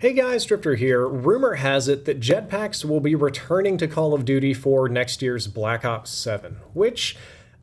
Hey guys, Drifter here. Rumor has it that jetpacks will be returning to Call of Duty for next year's Black Ops 7, which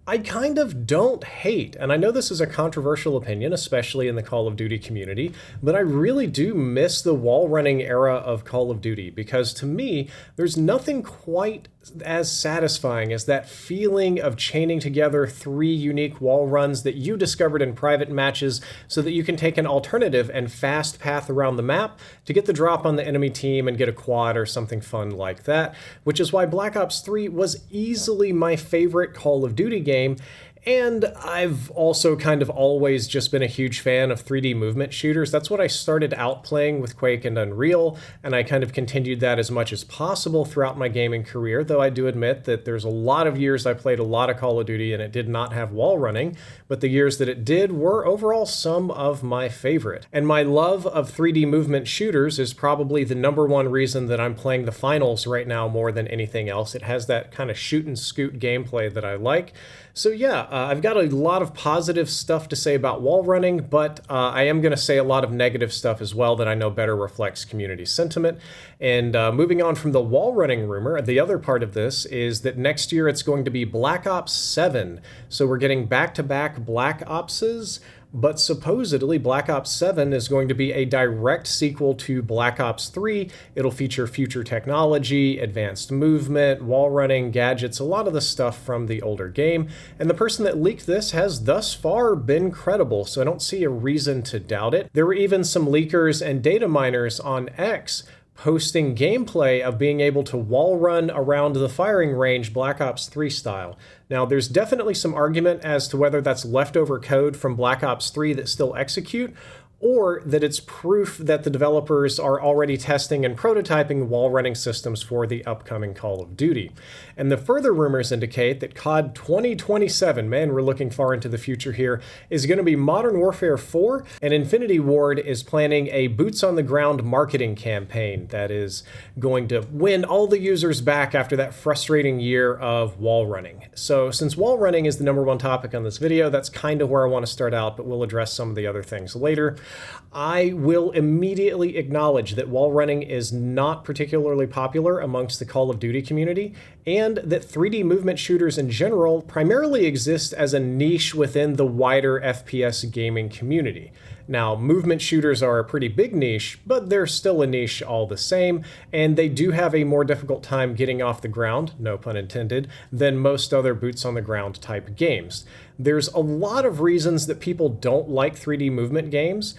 I kind of don't hate. And I know this is a controversial opinion, especially in the Call of Duty community, but I really do miss the wall running era of Call of Duty because to me, there's nothing quite as satisfying as that feeling of chaining together three unique wall runs that you discovered in private matches so that you can take an alternative and fast path around the map to get the drop on the enemy team and get a quad or something fun like that, which is why Black Ops 3 was easily my favorite Call of Duty game. And I've also kind of always just been a huge fan of 3D movement shooters. That's what I started out playing with Quake and Unreal, and I kind of continued that as much as possible throughout my gaming career, though I do admit that there's a lot of years I played a lot of Call of Duty and it did not have wall running, but the years that it did were overall some of my favorite. And my love of 3D movement shooters is probably the #1 reason that I'm playing the finals right now more than anything else. It has that kind of shoot and scoot gameplay that I like. So yeah, I've got a lot of positive stuff to say about wall running, but I am going to say a lot of negative stuff as well that I know better reflects community sentiment. And moving on from the wall running rumor, the other part of this is that next year it's going to be Black Ops 7. So we're getting back-to-back Black Opses. But supposedly Black Ops 7 is going to be a direct sequel to Black Ops 3. It'll feature future technology, advanced movement, wall running, gadgets, a lot of the stuff from the older game. And the person that leaked this has thus far been credible, so I don't see a reason to doubt it. There were even some leakers and data miners on X posting gameplay of being able to wall run around the firing range Black Ops 3 style. Now, there's definitely some argument as to whether that's leftover code from Black Ops 3 that still execute, or that it's proof that the developers are already testing and prototyping wall running systems for the upcoming Call of Duty. And the further rumors indicate that COD 2027, man, we're looking far into the future here, is going to be Modern Warfare 4, and Infinity Ward is planning a boots-on-the-ground marketing campaign that is going to win all the users back after that frustrating year of wall running. So since wall running is the #1 topic on this video, that's kind of where I want to start out, but we'll address some of the other things later. I will immediately acknowledge that wall running is not particularly popular amongst the Call of Duty community, and that 3D movement shooters in general primarily exist as a niche within the wider FPS gaming community. Now, movement shooters are a pretty big niche, but they're still a niche all the same, and they do have a more difficult time getting off the ground, no pun intended, than most other boots-on-the-ground type games. There's a lot of reasons that people don't like 3D movement games,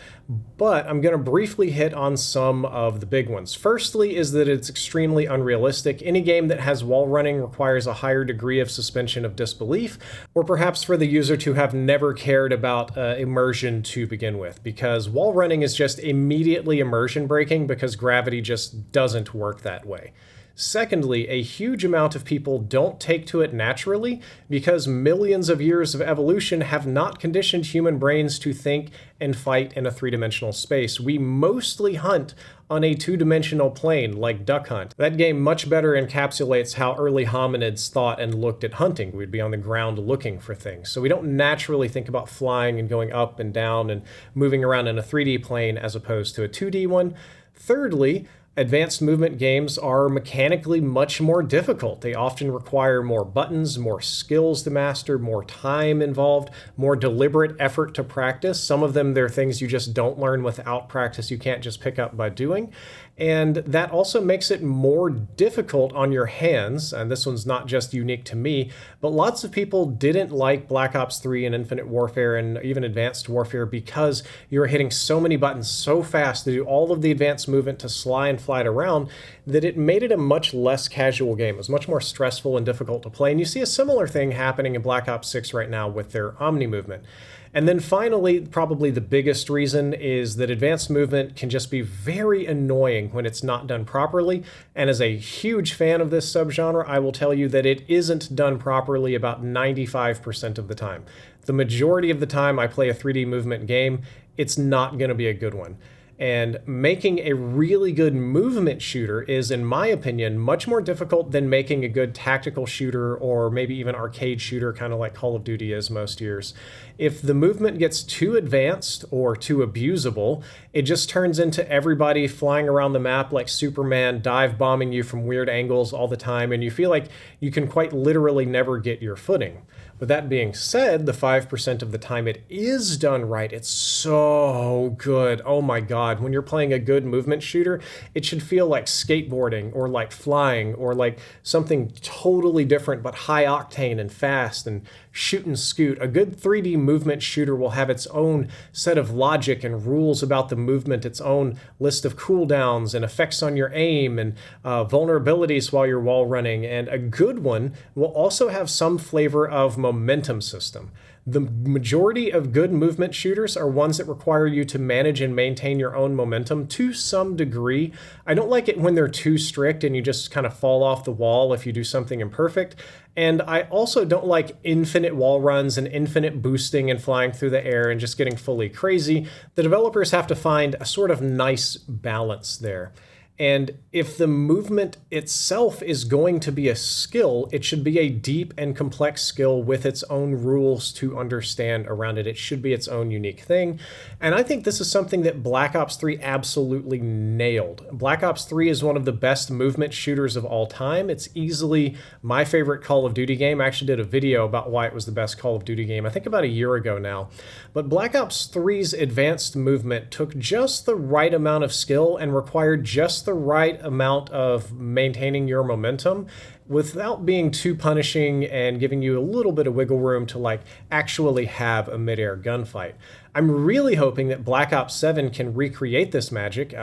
but I'm going to briefly hit on some of the big ones. Firstly is that it's extremely unrealistic. Any game that has wall running requires a higher degree of suspension of disbelief, or perhaps for the user to have never cared about immersion to begin with, because wall running is just immediately immersion breaking because gravity just doesn't work that way. Secondly, a huge amount of people don't take to it naturally because millions of years of evolution have not conditioned human brains to think and fight in a three-dimensional space. We mostly hunt on a two-dimensional plane like Duck Hunt. That game much better encapsulates how early hominids thought and looked at hunting. We'd be on the ground looking for things. So we don't naturally think about flying and going up and down and moving around in a 3D plane as opposed to a 2D one. Thirdly, advanced movement games are mechanically much more difficult. They often require more buttons, more skills to master, more time involved, more deliberate effort to practice. Some of them, they're things you just don't learn without practice. You can't just pick up by doing. And that also makes it more difficult on your hands. And this one's not just unique to me, but lots of people didn't like Black Ops 3 and Infinite Warfare and even Advanced Warfare because you were hitting so many buttons so fast to do all of the advanced movement to slide and fly around that it made it a much less casual game. It was much more stressful and difficult to play. And you see a similar thing happening in Black Ops 6 right now with their Omni movement. And then finally, probably the biggest reason is that advanced movement can just be very annoying when it's not done properly. And as a huge fan of this subgenre, I will tell you that it isn't done properly about 95% of the time. The majority of the time I play a 3D movement game, it's not going to be a good one. And making a really good movement shooter is, in my opinion, much more difficult than making a good tactical shooter or maybe even arcade shooter, kind of like Call of Duty is most years. If the movement gets too advanced or too abusable, it just turns into everybody flying around the map like Superman, dive bombing you from weird angles all the time, and you feel like you can quite literally never get your footing. With that being said, the 5% of the time it is done right, it's so good. Oh my God, when you're playing a good movement shooter, it should feel like skateboarding or like flying or like something totally different but high octane and fast and shoot and scoot. A good 3D movement shooter will have its own set of logic and rules about the movement, its own list of cooldowns and effects on your aim and vulnerabilities while you're wall running. And a good one will also have some flavor of momentum system. The majority of good movement shooters are ones that require you to manage and maintain your own momentum to some degree. I don't like it when they're too strict and you just kind of fall off the wall if you do something imperfect. And I also don't like infinite wall runs and infinite boosting and flying through the air and just getting fully crazy. The developers have to find a sort of nice balance there. And if the movement itself is going to be a skill, it should be a deep and complex skill with its own rules to understand around it. It should be its own unique thing. And I think this is something that Black Ops 3 absolutely nailed. Black Ops 3 is one of the best movement shooters of all time. It's easily my favorite Call of Duty game. I actually did a video about why it was the best Call of Duty game, I think about a year ago now. But Black Ops 3's advanced movement took just the right amount of skill and required just the right amount of maintaining your momentum without being too punishing and giving you a little bit of wiggle room to like actually have a midair gunfight. I'm really hoping that Black Ops 7 can recreate this magic.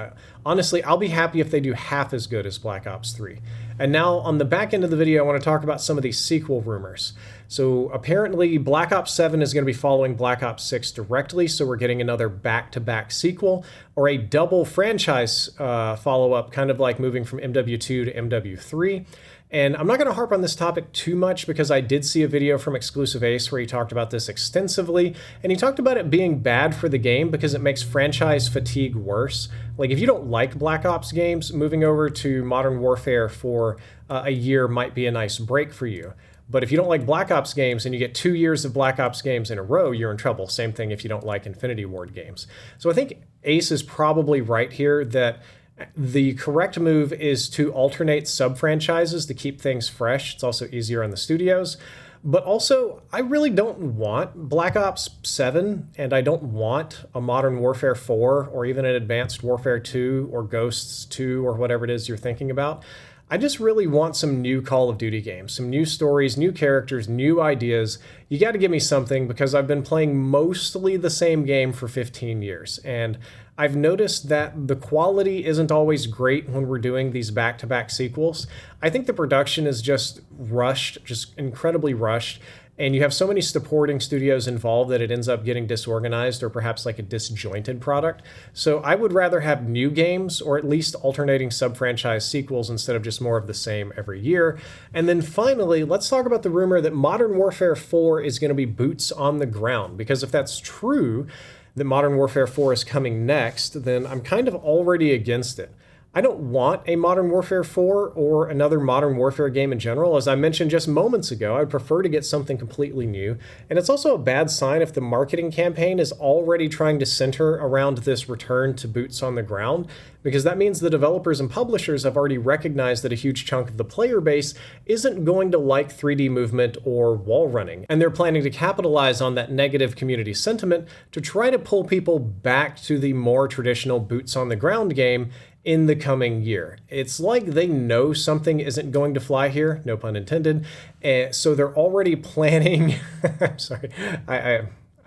Honestly, I'll be happy if they do half as good as Black Ops 3. And now on the back end of the video, I want to talk about some of these sequel rumors. So apparently Black Ops 7 is going to be following Black Ops 6 directly, so we're getting another back-to-back sequel or a double franchise follow-up, kind of like moving from MW2 to MW3. And I'm not going to harp on this topic too much because I did see a video from Exclusive Ace where he talked about this extensively, and he talked about it being bad for the game because it makes franchise fatigue worse. Like, if you don't like Black Ops games, moving over to Modern Warfare for a year might be a nice break for you. But if you don't like Black Ops games and you get 2 years of Black Ops games in a row, you're in trouble. Same thing if you don't like Infinity Ward games. So I think Ace is probably right here that the correct move is to alternate sub-franchises to keep things fresh. It's also easier on the studios. But also, I really don't want Black Ops 7, and I don't want a Modern Warfare 4, or even an Advanced Warfare 2, or Ghosts 2, or whatever it is you're thinking about. I just really want some new Call of Duty games, some new stories, new characters, new ideas. You got to give me something because I've been playing mostly the same game for 15 years. And I've noticed that the quality isn't always great when we're doing these back-to-back sequels. I think the production is just rushed, just incredibly rushed. And you have so many supporting studios involved that it ends up getting disorganized or perhaps like a disjointed product. So I would rather have new games or at least alternating sub-franchise sequels instead of just more of the same every year. And then finally, let's talk about the rumor that Modern Warfare 4 is going to be boots on the ground. Because if that's true, that Modern Warfare 4 is coming next, then I'm kind of already against it. I don't want a Modern Warfare 4 or another Modern Warfare game in general. As I mentioned just moments ago, I'd prefer to get something completely new. And it's also a bad sign if the marketing campaign is already trying to center around this return to boots on the ground, because that means the developers and publishers have already recognized that a huge chunk of the player base isn't going to like 3D movement or wall running. And they're planning to capitalize on that negative community sentiment to try to pull people back to the more traditional boots on the ground game in the coming year. It's like they know something isn't going to fly here, no pun intended, so they're already planning, I'm sorry,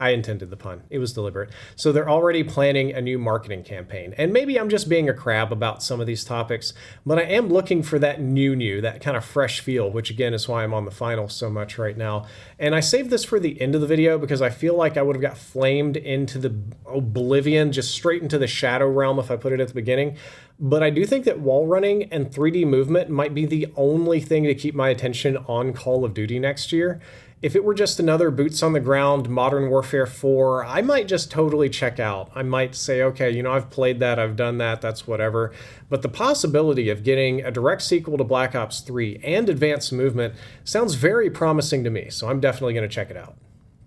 I intended the pun. It was deliberate. So they're already planning a new marketing campaign. And maybe I'm just being a crab about some of these topics, but I am looking for that new, that kind of fresh feel, which again is why I'm on the final so much right now. And I saved this for the end of the video because I feel like I would have got flamed into the oblivion, just straight into the shadow realm if I put it at the beginning. But I do think that wall running and 3D movement might be the only thing to keep my attention on Call of Duty next year. If it were just another boots on the ground Modern Warfare 4, I might just totally check out. I might say, okay, I've played that, I've done that, that's whatever. But the possibility of getting a direct sequel to Black Ops 3 and advanced movement sounds very promising to me, so I'm definitely going to check it out.